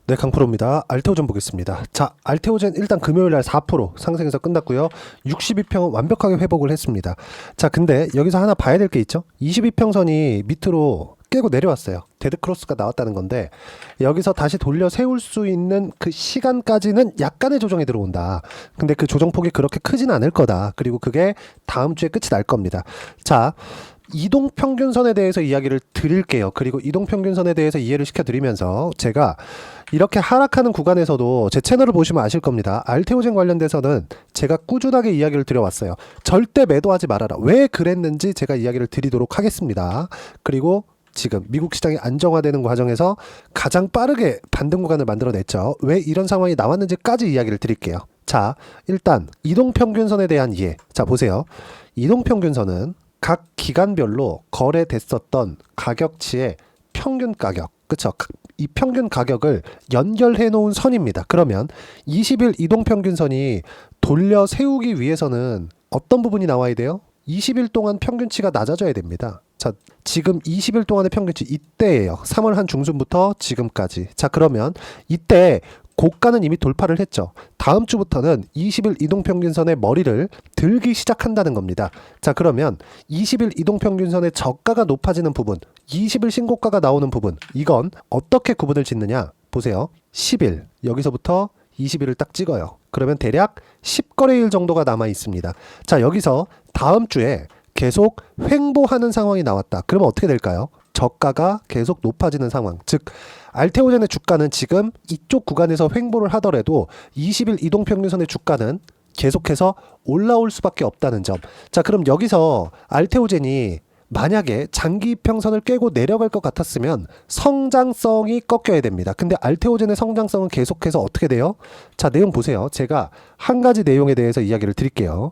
네, 강프로입니다. 알테오젠 보겠습니다. 자, 알테오젠 일단 금요일날 4% 상승해서 끝났고요. 62평은 완벽하게 회복을 했습니다. 자, 근데 여기서 하나 봐야 될 게 있죠. 22평선이 밑으로 깨고 내려왔어요. 데드크로스가 나왔다는 건데 여기서 다시 돌려 세울 수 있는 그 시간까지는 약간의 조정이 들어온다. 근데 그 조정폭이 그렇게 크진 않을 거다. 그리고 그게 다음 주에 끝이 날 겁니다. 자, 이동평균선에 대해서 이야기를 드릴게요. 그리고 이동평균선에 대해서 이해를 시켜드리면서 제가 이렇게 하락하는 구간에서도 제 채널을 보시면 아실 겁니다. 알테오젠 관련돼서는 제가 꾸준하게 이야기를 드려왔어요. 절대 매도하지 말아라. 왜 그랬는지 제가 이야기를 드리도록 하겠습니다. 그리고 지금 미국 시장이 안정화되는 과정에서 가장 빠르게 반등 구간을 만들어냈죠. 왜 이런 상황이 나왔는지까지 이야기를 드릴게요. 자, 일단 이동평균선에 대한 이해. 자, 보세요. 이동평균선은 각 기간별로 거래됐었던 가격치의 평균 가격, 그쵸? 이 평균 가격을 연결해 놓은 선입니다. 그러면 20일 이동평균선이 돌려 세우기 위해서는 어떤 부분이 나와야 돼요? 20일 동안 평균치가 낮아져야 됩니다. 자, 지금 20일 동안의 평균치 이때예요. 3월 한 중순부터 지금까지. 자, 그러면 이때 고가는 이미 돌파를 했죠. 다음 주부터는 20일 이동평균선의 머리를 들기 시작한다는 겁니다. 자, 그러면 20일 이동평균선의 저가가 높아지는 부분, 20일 신고가가 나오는 부분, 이건 어떻게 구분을 짓느냐? 보세요. 10일, 여기서부터 20일을 딱 찍어요. 그러면 대략 10거래일 정도가 남아 있습니다. 자, 여기서 다음 주에 계속 횡보하는 상황이 나왔다. 그러면 어떻게 될까요? 저가가 계속 높아지는 상황. 즉 알테오젠의 주가는 지금 이쪽 구간에서 횡보를 하더라도 20일 이동평균선의 주가는 계속해서 올라올 수밖에 없다는 점. 자, 그럼 여기서 알테오젠이 만약에 장기 이평선을 깨고 내려갈 것 같았으면 성장성이 꺾여야 됩니다. 근데 알테오젠의 성장성은 계속해서 어떻게 돼요? 자, 내용 보세요. 제가 한 가지 내용에 대해서 이야기를 드릴게요.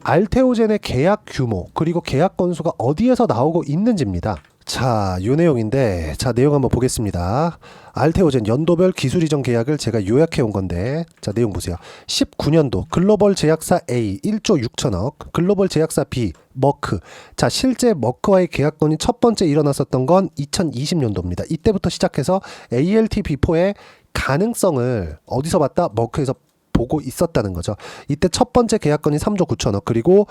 알테오젠의 계약 규모 그리고 계약 건수가 어디에서 나오고 있는지입니다. 자, 요 내용인데, 자, 내용 한번 보겠습니다. 알테오젠 연도별 기술 이전 계약을 제가 요약해 온 건데, 자, 내용 보세요. 19년도 글로벌 제약사 A 1조 6천억, 글로벌 제약사 B 머크. 자, 실제 머크와의 계약건이 첫 번째 일어났었던 건 2020년도입니다. 이때부터 시작해서 ALT-B4의 가능성을 어디서 봤다? 머크에서 보고 있었다는 거죠. 이때 첫 번째 계약건이 3조 9천억, 그리고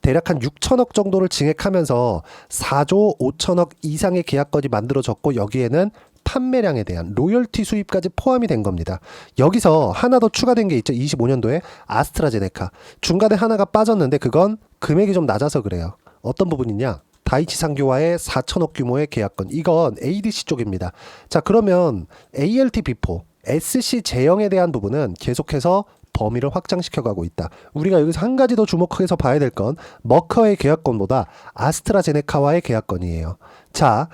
대략 한 6천억 정도를 증액하면서 4조 5천억 이상의 계약건이 만들어졌고 여기에는 판매량에 대한 로열티 수입까지 포함이 된 겁니다. 여기서 하나 더 추가된 게 있죠. 25년도에 아스트라제네카. 중간에 하나가 빠졌는데 그건 금액이 좀 낮아서 그래요. 어떤 부분이냐? 다이치 상교와의 4천억 규모의 계약건. 이건 ADC 쪽입니다. 자, 그러면 ALT-B4, SC 제형에 대한 부분은 계속해서 범위를 확장시켜가고 있다. 우리가 여기서 한 가지 더 주목해서 봐야 될 건 머커의 계약건보다 아스트라제네카와의 계약건이에요. 자,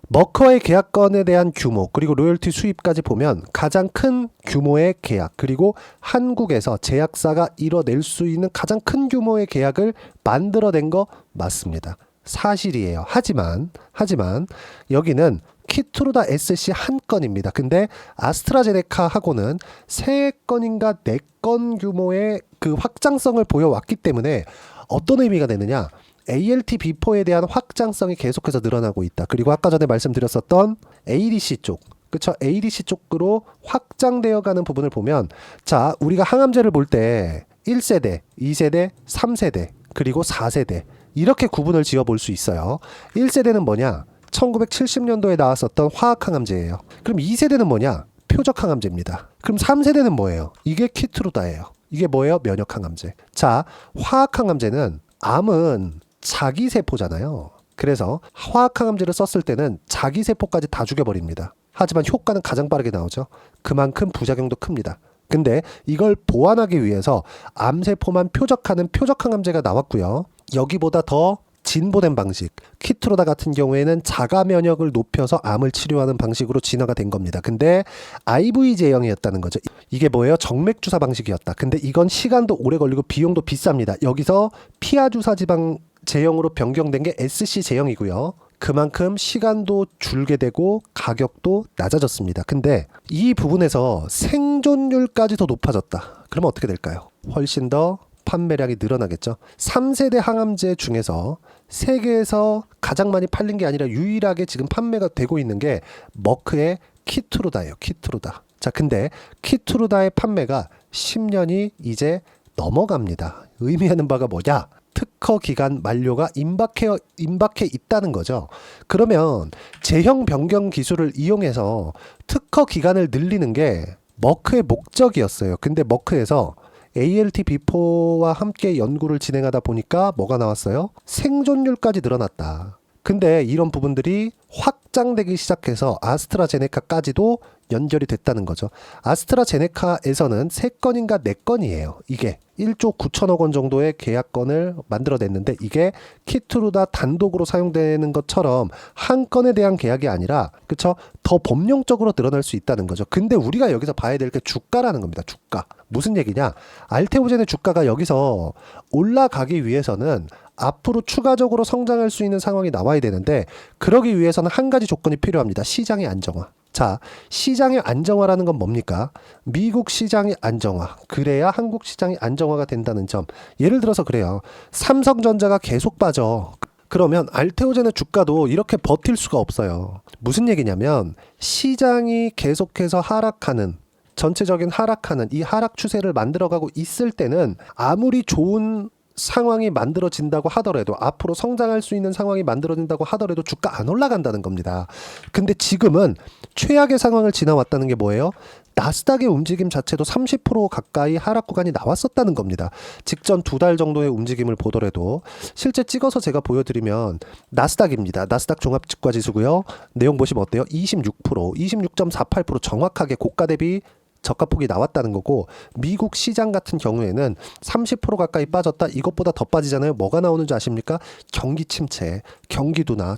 머커의 계약건에 대한 규모 그리고 로열티 수입까지 보면 가장 큰 규모의 계약 그리고 한국에서 제약사가 이뤄낼 수 있는 가장 큰 규모의 계약을 만들어낸 거 맞습니다. 사실이에요. 하지만 여기는 키트루다 SC 한 건입니다. 근데 아스트라제네카하고는 3건인가 4건 규모의 그 확장성을 보여왔기 때문에 어떤 의미가 되느냐? ALT-B4에 대한 확장성이 계속해서 늘어나고 있다. 그리고 아까 전에 말씀드렸었던 ADC 쪽, 그쵸? ADC 쪽으로 확장되어 가는 부분을 보면, 자, 우리가 항암제를 볼 때 1세대, 2세대, 3세대, 그리고 4세대 이렇게 구분을 지어 볼 수 있어요. 1세대는 뭐냐? 1970년도에 나왔었던 화학항암제예요. 그럼 2세대는 뭐냐? 표적항암제입니다. 그럼 3세대는 뭐예요? 이게 키트루다예요. 이게 뭐예요? 면역항암제. 자, 화학항암제는 암은 자기세포잖아요. 그래서 화학항암제를 썼을 때는 자기세포까지 다 죽여버립니다. 하지만 효과는 가장 빠르게 나오죠. 그만큼 부작용도 큽니다. 근데 이걸 보완하기 위해서 암세포만 표적하는 표적항암제가 나왔고요. 여기보다 더 진보된 방식, 키트루다 같은 경우에는 자가 면역을 높여서 암을 치료하는 방식으로 진화가 된 겁니다. 근데 IV 제형이었다는 거죠. 이게 뭐예요? 정맥 주사 방식이었다. 근데 이건 시간도 오래 걸리고 비용도 비쌉니다. 여기서 피하 주사 지방 제형으로 변경된 게 SC 제형이고요. 그만큼 시간도 줄게 되고 가격도 낮아졌습니다. 근데 이 부분에서 생존율까지 더 높아졌다. 그러면 어떻게 될까요? 훨씬 더 판매량이 늘어나겠죠. 3세대 항암제 중에서 세계에서 가장 많이 팔린 게 아니라 유일하게 지금 판매가 되고 있는 게 머크의 키트루다예요. 키트루다. 자, 근데 키투르다의 판매가 10년이 이제 넘어갑니다. 의미하는 바가 뭐냐? 특허 기간 만료가 임박해 있다는 거죠. 그러면 제형 변경 기술을 이용해서 특허 기간을 늘리는 게 머크의 목적이었어요. 근데 머크에서 ALT-B4와 함께 연구를 진행하다 보니까 뭐가 나왔어요? 생존율까지 늘어났다. 근데 이런 부분들이 확장되기 시작해서 아스트라제네카까지도 연결이 됐다는 거죠. 아스트라제네카에서는 3건인가 4건이에요. 이게 1조 9천억 원 정도의 계약건을 만들어냈는데 이게 키투르다 단독으로 사용되는 것처럼 한 건에 대한 계약이 아니라 그쵸? 더 범용적으로 늘어날 수 있다는 거죠. 근데 우리가 여기서 봐야 될 게 주가라는 겁니다. 주가. 무슨 얘기냐? 알테오젠의 주가가 여기서 올라가기 위해서는 앞으로 추가적으로 성장할 수 있는 상황이 나와야 되는데 그러기 위해서는 한 가지 조건이 필요합니다. 시장의 안정화. 자, 시장의 안정화라는 건 뭡니까? 미국 시장의 안정화. 그래야 한국 시장이 안정화가 된다는 점. 예를 들어서 그래요. 삼성전자가 계속 빠져. 그러면 알테오젠의 주가도 이렇게 버틸 수가 없어요. 무슨 얘기냐면 시장이 계속해서 하락하는 전체적인 하락하는 이 하락 추세를 만들어가고 있을 때는 아무리 좋은 상황이 만들어진다고 하더라도 앞으로 성장할 수 있는 상황이 만들어진다고 하더라도 주가 안 올라간다는 겁니다. 근데 지금은 최악의 상황을 지나왔다는 게 뭐예요? 나스닥의 움직임 자체도 30% 가까이 하락 구간이 나왔었다는 겁니다. 직전 2달 정도의 움직임을 보더라도 실제 찍어서 제가 보여드리면 나스닥입니다. 나스닥 종합주가지수고요. 내용 보시면 어때요? 26%, 26.48% 정확하게 고가 대비 저가폭이 나왔다는 거고 미국 시장 같은 경우에는 30% 가까이 빠졌다. 이것보다 더 빠지잖아요. 뭐가 나오는 줄 아십니까? 경기 침체, 경기 둔화,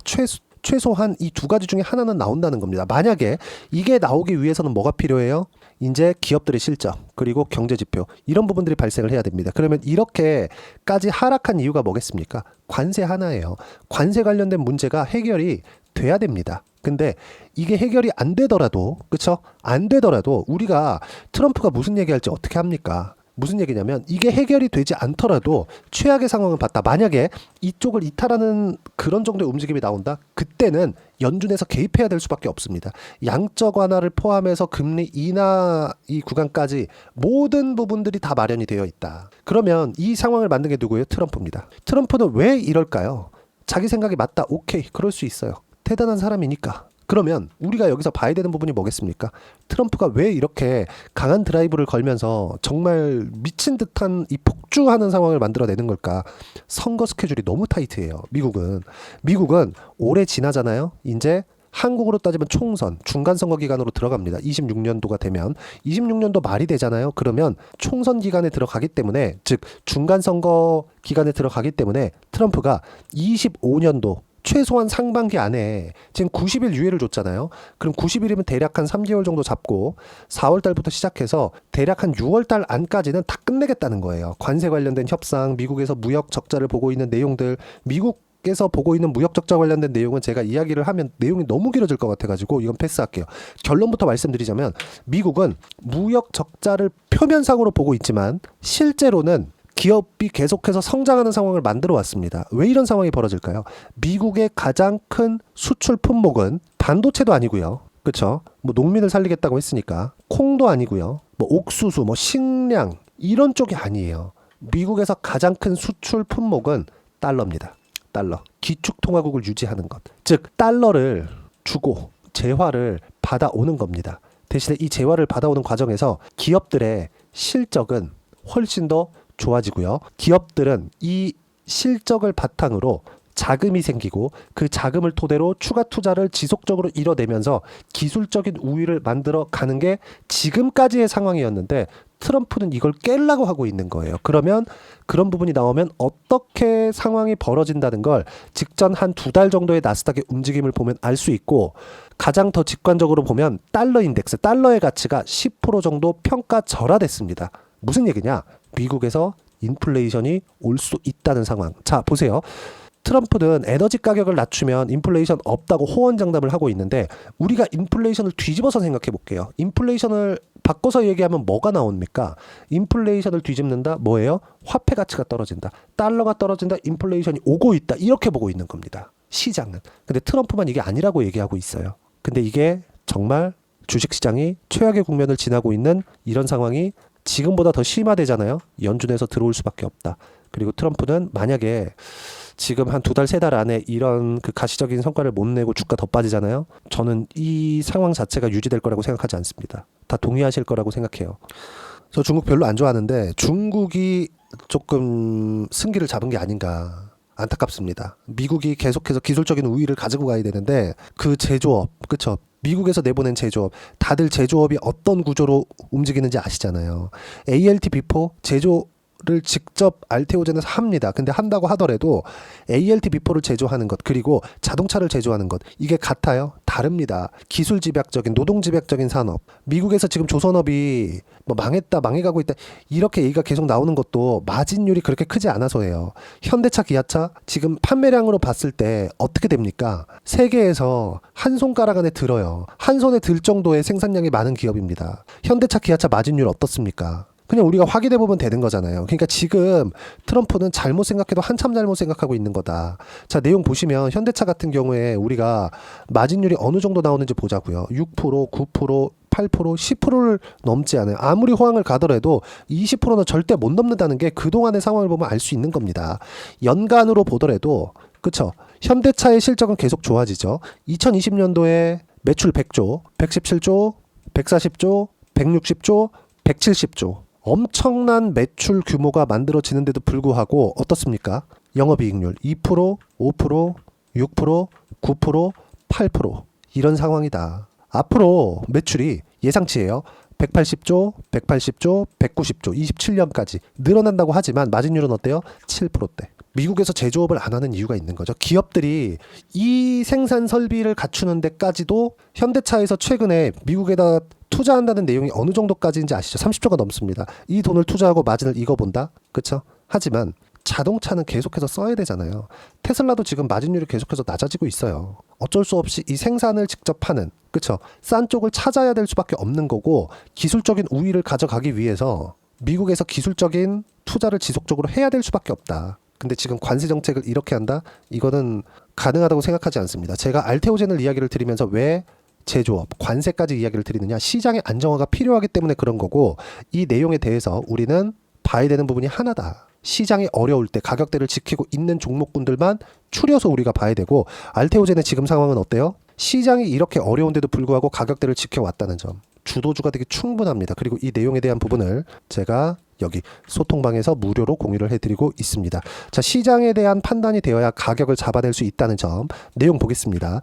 최소한 이 2가지 중에 하나는 나온다는 겁니다. 만약에 이게 나오기 위해서는 뭐가 필요해요? 이제 기업들의 실적 그리고 경제지표 이런 부분들이 발생을 해야 됩니다. 그러면 이렇게까지 하락한 이유가 뭐겠습니까? 관세 하나예요. 관세 관련된 문제가 해결이 돼야 됩니다. 근데 이게 해결이 안 되더라도 그쵸? 안 되더라도 우리가 트럼프가 무슨 얘기할지 어떻게 합니까? 무슨 얘기냐면 이게 해결이 되지 않더라도 최악의 상황을 봤다. 만약에 이쪽을 이탈하는 그런 정도의 움직임이 나온다. 그때는 연준에서 개입해야 될 수밖에 없습니다. 양적 완화를 포함해서 금리 인하 이 구간까지 모든 부분들이 다 마련이 되어 있다. 그러면 이 상황을 만든 게 누구예요? 트럼프입니다. 트럼프는 왜 이럴까요? 자기 생각이 맞다. 오케이. 그럴 수 있어요. 대단한 사람이니까. 그러면 우리가 여기서 봐야 되는 부분이 뭐겠습니까? 트럼프가 왜 이렇게 강한 드라이브를 걸면서 정말 미친 듯한 이 폭주하는 상황을 만들어내는 걸까? 선거 스케줄이 너무 타이트해요. 미국은 올해 지나잖아요. 이제 한국으로 따지면 총선, 중간선거 기간으로 들어갑니다. 26년도가 되면 26년도 말이 되잖아요. 그러면 총선 기간에 들어가기 때문에 즉 중간선거 기간에 들어가기 때문에 트럼프가 25년도 최소한 상반기 안에 지금 90일 유예를 줬잖아요. 그럼 90일이면 대략 한 3개월 정도 잡고 4월 달부터 시작해서 대략 한 6월 달 안까지는 다 끝내겠다는 거예요. 관세 관련된 협상, 미국에서 무역 적자를 보고 있는 내용들, 미국에서 보고 있는 무역 적자 관련된 내용은 제가 이야기를 하면 내용이 너무 길어질 것 같아가지고 이건 패스할게요. 결론부터 말씀드리자면 미국은 무역 적자를 표면상으로 보고 있지만 실제로는 기업이 계속해서 성장하는 상황을 만들어 왔습니다. 왜 이런 상황이 벌어질까요? 미국의 가장 큰 수출 품목은 반도체도 아니고요. 그렇죠? 뭐 농민을 살리겠다고 했으니까 콩도 아니고요. 뭐 옥수수, 뭐 식량 이런 쪽이 아니에요. 미국에서 가장 큰 수출 품목은 달러입니다. 달러. 기축통화국을 유지하는 것. 즉 달러를 주고 재화를 받아오는 겁니다. 대신에 이 재화를 받아오는 과정에서 기업들의 실적은 훨씬 더 좋아지고요. 기업들은 이 실적을 바탕으로 자금이 생기고 그 자금을 토대로 추가 투자를 지속적으로 이뤄내면서 기술적인 우위를 만들어 가는 게 지금까지의 상황이었는데 트럼프는 이걸 깨려고 하고 있는 거예요. 그러면 그런 부분이 나오면 어떻게 상황이 벌어진다는 걸 직전 한 2달 정도의 나스닥의 움직임을 보면 알 수 있고 가장 더 직관적으로 보면 달러 인덱스, 달러의 가치가 10% 정도 평가절하됐습니다. 무슨 얘기냐? 미국에서 인플레이션이 올 수 있다는 상황. 자, 보세요. 트럼프는 에너지 가격을 낮추면 인플레이션 없다고 호언장담을 하고 있는데 우리가 인플레이션을 뒤집어서 생각해 볼게요. 인플레이션을 바꿔서 얘기하면 뭐가 나옵니까? 인플레이션을 뒤집는다. 뭐예요? 화폐 가치가 떨어진다. 달러가 떨어진다. 인플레이션이 오고 있다. 이렇게 보고 있는 겁니다. 시장은. 근데 트럼프만 이게 아니라고 얘기하고 있어요. 근데 이게 정말 주식시장이 최악의 국면을 지나고 있는 이런 상황이 지금보다 더 심화되잖아요. 연준에서 들어올 수밖에 없다. 그리고 트럼프는 만약에 지금 한 2달, 3달 안에 이런 그 가시적인 성과를 못 내고 주가 더 빠지잖아요. 저는 이 상황 자체가 유지될 거라고 생각하지 않습니다. 다 동의하실 거라고 생각해요. 저 중국 별로 안 좋아하는데 중국이 조금 승기를 잡은 게 아닌가 안타깝습니다. 미국이 계속해서 기술적인 우위를 가지고 가야 되는데 그 제조업, 그쵸? 미국에서 내보낸 제조업, 다들 제조업이 어떤 구조로 움직이는지 아시잖아요. ALT 비포 제조를 직접 알테오젠에서 합니다. 근데 한다고 하더라도 ALT 비포를 제조하는 것, 그리고 자동차를 제조하는 것, 이게 같아요? 다릅니다. 기술 집약적인, 노동 집약적인 산업. 미국에서 지금 조선업이 뭐 망했다, 망해가고 있다, 이렇게 얘기가 계속 나오는 것도 마진율이 그렇게 크지 않아서예요. 현대차, 기아차 지금 판매량으로 봤을 때 어떻게 됩니까? 세계에서 한 손가락 안에 들어요. 한 손에 들 정도의 생산량이 많은 기업입니다. 현대차, 기아차 마진율 어떻습니까? 그냥 우리가 확인해 보면 되는 거잖아요. 그러니까 지금 트럼프는 잘못 생각해도 한참 잘못 생각하고 있는 거다. 자, 내용 보시면 현대차 같은 경우에 우리가 마진율이 어느 정도 나오는지 보자고요. 6%, 9%, 8%, 10%를 넘지 않아요. 아무리 호황을 가더라도 20%는 절대 못 넘는다는 게 그동안의 상황을 보면 알 수 있는 겁니다. 연간으로 보더라도, 그쵸? 현대차의 실적은 계속 좋아지죠. 2020년도에 매출 100조, 117조, 140조, 160조, 170조. 엄청난 매출 규모가 만들어지는데도 불구하고 어떻습니까? 영업이익률 2%, 5%, 6%, 9%, 8% 이런 상황이다. 앞으로 매출이 예상치예요. 180조, 180조, 190조, 27년까지 늘어난다고 하지만 마진율은 어때요? 7%대. 미국에서 제조업을 안 하는 이유가 있는 거죠. 기업들이 이 생산 설비를 갖추는 데까지도 현대차에서 최근에 미국에다 투자한다는 내용이 어느 정도까지인지 아시죠? 30조가 넘습니다. 이 돈을 투자하고 마진을 익어본다? 그쵸? 하지만 자동차는 계속해서 써야 되잖아요. 테슬라도 지금 마진율이 계속해서 낮아지고 있어요. 어쩔 수 없이 이 생산을 직접 하는, 그쵸? 싼 쪽을 찾아야 될 수밖에 없는 거고, 기술적인 우위를 가져가기 위해서 미국에서 기술적인 투자를 지속적으로 해야 될 수밖에 없다. 근데 지금 관세 정책을 이렇게 한다? 이거는 가능하다고 생각하지 않습니다. 제가 알테오젠을 이야기를 드리면서 왜 제조업, 관세까지 이야기를 드리느냐, 시장의 안정화가 필요하기 때문에 그런 거고, 이 내용에 대해서 우리는 봐야 되는 부분이 하나다. 시장이 어려울 때 가격대를 지키고 있는 종목군들만 추려서 우리가 봐야 되고, 알테오젠의 지금 상황은 어때요? 시장이 이렇게 어려운데도 불구하고 가격대를 지켜왔다는 점, 주도주가 되게 충분합니다. 그리고 이 내용에 대한 부분을 제가 여기 소통방에서 무료로 공유를 해드리고 있습니다. 자, 시장에 대한 판단이 되어야 가격을 잡아낼 수 있다는 점, 내용 보겠습니다.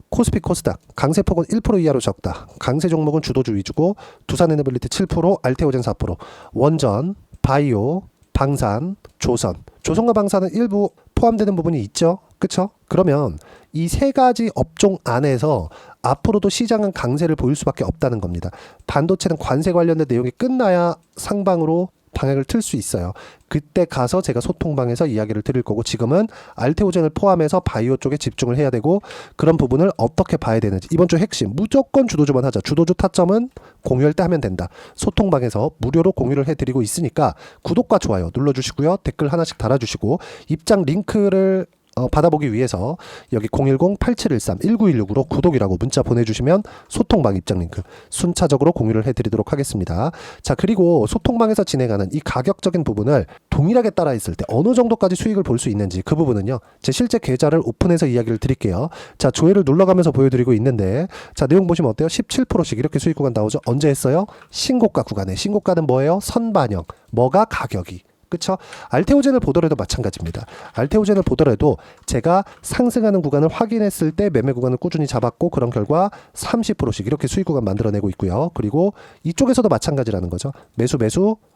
코스피 코스닥 강세폭은 1% 이하로 적다. 강세 종목은 주도주 위주고, 두산에너빌리티 7%, 알테오젠 4%, 원전, 바이오, 방산, 조선. 조선과 방산은 일부 포함되는 부분이 있죠. 그쵸? 그러면 이 세 가지 업종 안에서 앞으로도 시장은 강세를 보일 수밖에 없다는 겁니다. 반도체는 관세 관련된 내용이 끝나야 상방으로 방향을 틀 수 있어요. 그때 가서 제가 소통방에서 이야기를 드릴 거고, 지금은 알테오젠을 포함해서 바이오 쪽에 집중을 해야 되고, 그런 부분을 어떻게 봐야 되는지, 이번 주 핵심 무조건 주도주만 하자. 주도주 타점은 공유할 때 하면 된다. 소통방에서 무료로 공유를 해드리고 있으니까 구독과 좋아요 눌러주시고요. 댓글 하나씩 달아주시고, 입장 링크를 받아보기 위해서 여기 010-8713-1916으로 구독이라고 문자 보내주시면 소통방 입장 링크 순차적으로 공유를 해드리도록 하겠습니다. 자, 그리고 소통방에서 진행하는 이 가격적인 부분을 동일하게 따라 있을 때 어느 정도까지 수익을 볼 수 있는지, 그 부분은요, 제 실제 계좌를 오픈해서 이야기를 드릴게요. 자, 조회를 눌러가면서 보여드리고 있는데, 자, 내용 보시면 어때요? 17%씩 이렇게 수익 구간 나오죠. 언제 했어요? 신고가 구간에. 신고가는 뭐예요? 선반영. 뭐가 가격이. 그쵸? 알테오젠을 보더라도 마찬가지입니다. 알테오젠을 보더라도 제가 상승하는 구간을 확인했을 때 매매 구간을 꾸준히 잡았고, 그런 결과 30%씩 이렇게 수익 구간 만들어내고 있고요. 그리고 이쪽에서도 마찬가지라는 거죠. 매수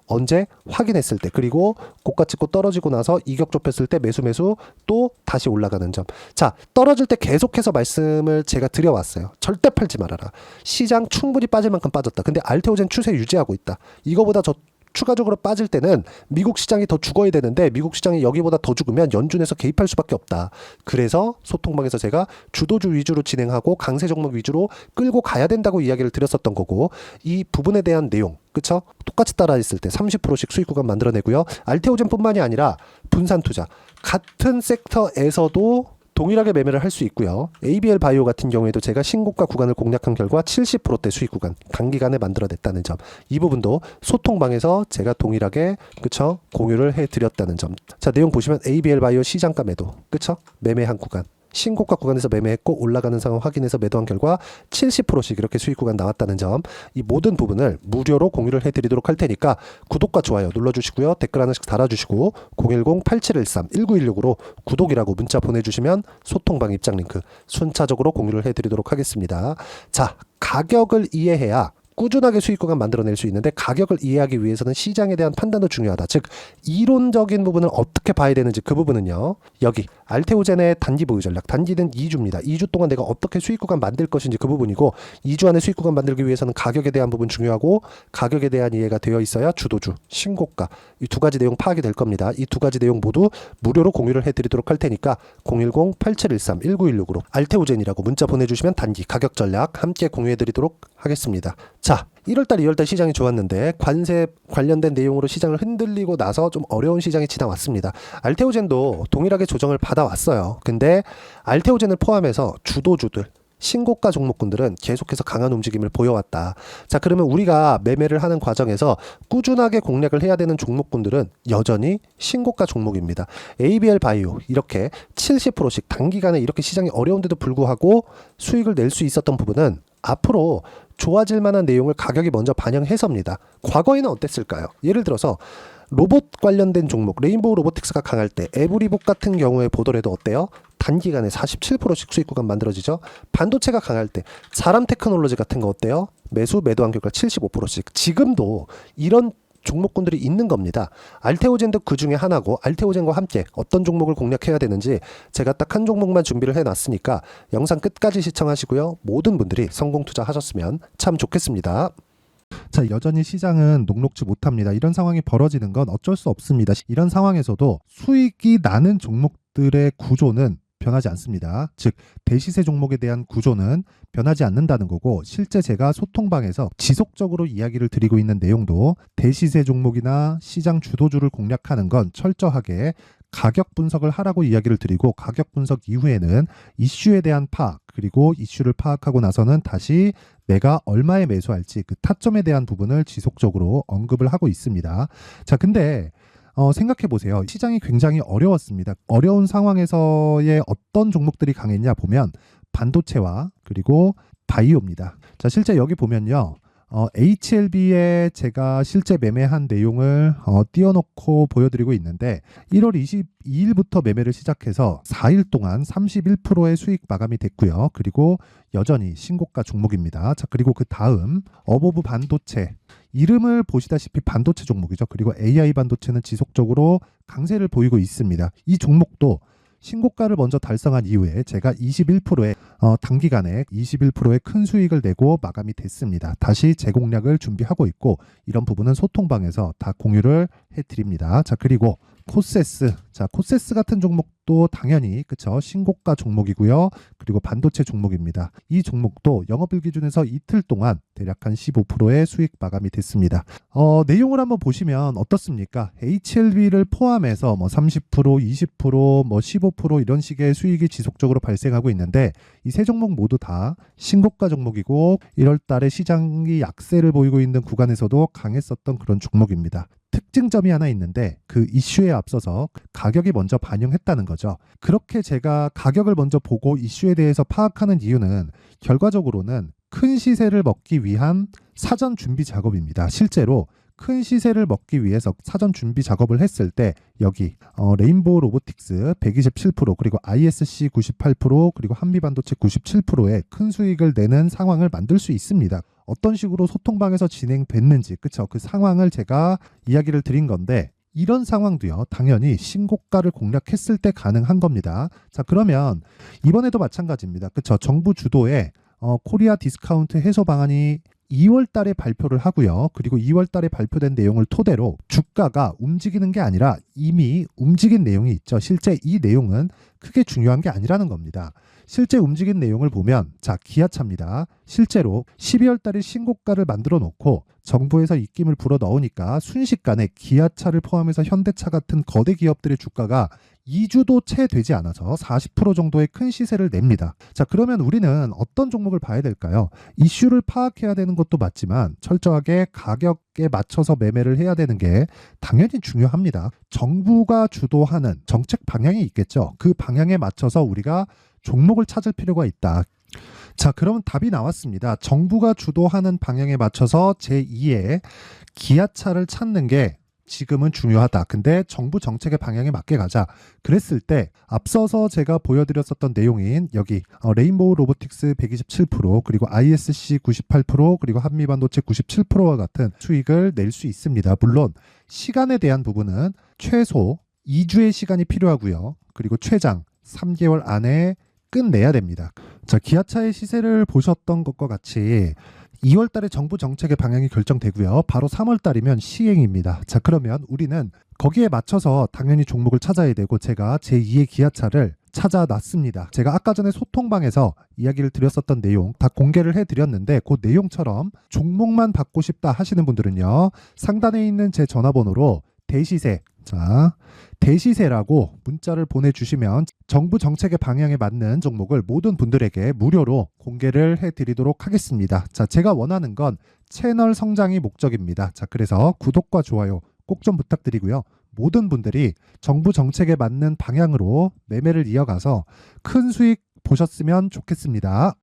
언제 확인했을 때, 그리고 고가 찍고 떨어지고 나서 이격 좁혔을 때 매수 또 다시 올라가는 점. 자, 떨어질 때 계속해서 말씀을 제가 드려왔어요. 절대 팔지 말아라. 시장 충분히 빠질 만큼 빠졌다. 근데 알테오젠 추세 유지하고 있다. 이거보다 저 추가적으로 빠질 때는 미국 시장이 더 죽어야 되는데, 미국 시장이 여기보다 더 죽으면 연준에서 개입할 수밖에 없다. 그래서 소통방에서 제가 주도주 위주로 진행하고 강세 종목 위주로 끌고 가야 된다고 이야기를 드렸었던 거고, 이 부분에 대한 내용, 그쵸? 똑같이 따라 있을 때 30%씩 수익 구간 만들어내고요. 알테오젠뿐만이 아니라 분산 투자, 같은 섹터에서도 동일하게 매매를 할 수 있고요. ABL 바이오 같은 경우에도 제가 신고가 구간을 공략한 결과 70%대 수익 구간 단기간에 만들어냈다는 점, 이 부분도 소통방에서 제가 동일하게 그쵸 공유를 해드렸다는 점. 자, 내용 보시면 ABL 바이오 시장가 매도 그쵸 매매한 구간 신고가 구간에서 매매했고 올라가는 상황 확인해서 매도한 결과 70%씩 이렇게 수익 구간 나왔다는 점, 이 모든 부분을 무료로 공유를 해드리도록 할 테니까 구독과 좋아요 눌러주시고요. 댓글 하나씩 달아주시고 010-8713-1916으로 구독이라고 문자 보내주시면 소통방 입장 링크 순차적으로 공유를 해드리도록 하겠습니다. 자, 가격을 이해해야 꾸준하게 수익 구간 만들어낼 수 있는데, 가격을 이해하기 위해서는 시장에 대한 판단도 중요하다. 즉 이론적인 부분을 어떻게 봐야 되는지, 그 부분은요 여기 알테오젠의 단기 보유 전략, 단기는 2주입니다. 2주 동안 내가 어떻게 수익 구간 만들 것인지 그 부분이고, 2주 안에 수익 구간 만들기 위해서는 가격에 대한 부분 중요하고, 가격에 대한 이해가 되어 있어야 주도주, 신고가, 이 두 가지 내용 파악이 될 겁니다. 이 두 가지 내용 모두 무료로 공유를 해드리도록 할 테니까 010-8713-1916으로 알테오젠이라고 문자 보내주시면 단기 가격 전략 함께 공유해드리도록 하겠습니다. 자, 1월달, 2월달 시장이 좋았는데 관세 관련된 내용으로 시장을 흔들리고 나서 좀 어려운 시장이 지나왔습니다. 알테오젠도 동일하게 조정을 받아왔어요. 근데 알테오젠을 포함해서 주도주들, 신고가 종목군들은 계속해서 강한 움직임을 보여왔다. 자, 그러면 우리가 매매를 하는 과정에서 꾸준하게 공략을 해야 되는 종목군들은 여전히 신고가 종목입니다. ABL 바이오 이렇게 70%씩 단기간에 이렇게 시장이 어려운데도 불구하고 수익을 낼 수 있었던 부분은 앞으로 좋아질 만한 내용을 가격이 먼저 반영해서입니다. 과거에는 어땠을까요? 예를 들어서 로봇 관련된 종목, 레인보우 로보틱스가 강할 때 에브리봇 같은 경우에 보더라도 어때요? 단기간에 47%씩 수익 구간 만들어지죠. 반도체가 강할 때 사람 테크놀로지 같은 거 어때요? 매도한 결과 75%씩. 지금도 이런 종목군들이 있는 겁니다. 알테오젠도 그 중에 하나고, 알테오젠과 함께 어떤 종목을 공략해야 되는지 제가 딱 한 종목만 준비를 해놨으니까 영상 끝까지 시청하시고요. 모든 분들이 성공 투자하셨으면 참 좋겠습니다. 자, 여전히 시장은 녹록지 못합니다. 이런 상황이 벌어지는 건 어쩔 수 없습니다. 이런 상황에서도 수익이 나는 종목들의 구조는 변하지 않습니다. 즉 대시세 종목에 대한 구조는 변하지 않는다는 거고, 실제 제가 소통방에서 지속적으로 이야기를 드리고 있는 내용도 대시세 종목이나 시장 주도주를 공략하는 건 철저하게 가격 분석을 하라고 이야기를 드리고, 가격 분석 이후에는 이슈에 대한 파악, 그리고 이슈를 파악하고 나서는 다시 내가 얼마에 매수할지 그 타점에 대한 부분을 지속적으로 언급을 하고 있습니다. 자, 근데 생각해 보세요. 시장이 굉장히 어려웠습니다. 어려운 상황에서의 어떤 종목들이 강했냐 보면 반도체와 그리고 바이오입니다. 자, 실제 여기 보면요. HLB에 제가 실제 매매한 내용을 띄워놓고 보여드리고 있는데, 1월 22일부터 매매를 시작해서 4일 동안 31%의 수익 마감이 됐고요. 그리고 여전히 신고가 종목입니다. 자, 그리고 그 다음 어보브 반도체, 이름을 보시다시피 반도체 종목이죠. 그리고 AI 반도체는 지속적으로 강세를 보이고 있습니다. 이 종목도 신고가를 먼저 달성한 이후에 제가 21%의 단기간에 21%의 큰 수익을 내고 마감이 됐습니다. 다시 재공략을 준비하고 있고, 이런 부분은 소통방에서 다 공유를 해드립니다. 자, 그리고 코세스, 자, 코세스 같은 종목도 당연히 그쵸 신고가 종목이고요. 그리고 반도체 종목입니다. 이 종목도 영업일 기준에서 이틀 동안 대략 한 15%의 수익 마감이 됐습니다. 내용을 한번 보시면 어떻습니까? HLB를 포함해서 뭐 30%, 20%, 뭐 15% 이런 식의 수익이 지속적으로 발생하고 있는데, 이 세 종목 모두 다 신고가 종목이고 1월 달에 시장이 약세를 보이고 있는 구간에서도 강했었던 그런 종목입니다. 특징점이 하나 있는데, 그 이슈에 앞서서 가격이 먼저 반영했다는 거죠. 그렇게 제가 가격을 먼저 보고 이슈에 대해서 파악하는 이유는 결과적으로는 큰 시세를 먹기 위한 사전 준비 작업입니다. 실제로 큰 시세를 먹기 위해서 사전 준비 작업을 했을 때 여기 레인보우 로보틱스 127%, 그리고 ISC 98%, 그리고 한미반도체 97%의 큰 수익을 내는 상황을 만들 수 있습니다. 어떤 식으로 소통방에서 진행됐는지, 그쵸? 그 상황을 제가 이야기를 드린 건데, 이런 상황도요 당연히 신고가를 공략했을 때 가능한 겁니다. 자, 그러면 이번에도 마찬가지입니다. 그쵸? 정부 주도의 코리아 디스카운트 해소 방안이 2월 달에 발표를 하고요. 그리고 2월 달에 발표된 내용을 토대로 주가가 움직이는 게 아니라 이미 움직인 내용이 있죠. 실제 이 내용은 크게 중요한 게 아니라는 겁니다. 실제 움직인 내용을 보면, 자, 기아차입니다. 실제로 12월 달에 신고가를 만들어 놓고 정부에서 입김을 불어 넣으니까 순식간에 기아차를 포함해서 현대차 같은 거대 기업들의 주가가 2주도 채 되지 않아서 40% 정도의 큰 시세를 냅니다. 자, 그러면 우리는 어떤 종목을 봐야 될까요? 이슈를 파악해야 되는 것도 맞지만 철저하게 가격에 맞춰서 매매를 해야 되는 게 당연히 중요합니다. 정부가 주도하는 정책 방향이 있겠죠. 그 방향에 맞춰서 우리가 종목을 찾을 필요가 있다. 자, 그럼 답이 나왔습니다. 정부가 주도하는 방향에 맞춰서 제2의 기아차를 찾는 게 지금은 중요하다. 근데 정부 정책의 방향에 맞게 가자. 그랬을 때 앞서서 제가 보여드렸었던 내용인 여기 레인보우 로보틱스 127% 그리고 ISC 98% 그리고 한미반도체 97%와 같은 수익을 낼 수 있습니다. 물론 시간에 대한 부분은 최소 2주의 시간이 필요하고요. 그리고 최장 3개월 안에 끝내야 됩니다. 자, 기아차의 시세를 보셨던 것과 같이 2월 달에 정부 정책의 방향이 결정되고요. 바로 3월 달이면 시행입니다. 자, 그러면 우리는 거기에 맞춰서 당연히 종목을 찾아야 되고 제가 제2의 기아차를 찾아놨습니다. 제가 아까 전에 소통방에서 이야기를 드렸었던 내용 다 공개를 해드렸는데 그 내용처럼 종목만 받고 싶다 하시는 분들은요. 상단에 있는 제 전화번호로 대시세, 자, 대시세라고 문자를 보내주시면 정부 정책의 방향에 맞는 종목을 모든 분들에게 무료로 공개를 해드리도록 하겠습니다. 자, 제가 원하는 건 채널 성장이 목적입니다. 자, 그래서 구독과 좋아요 꼭 좀 부탁드리고요. 모든 분들이 정부 정책에 맞는 방향으로 매매를 이어가서 큰 수익 보셨으면 좋겠습니다.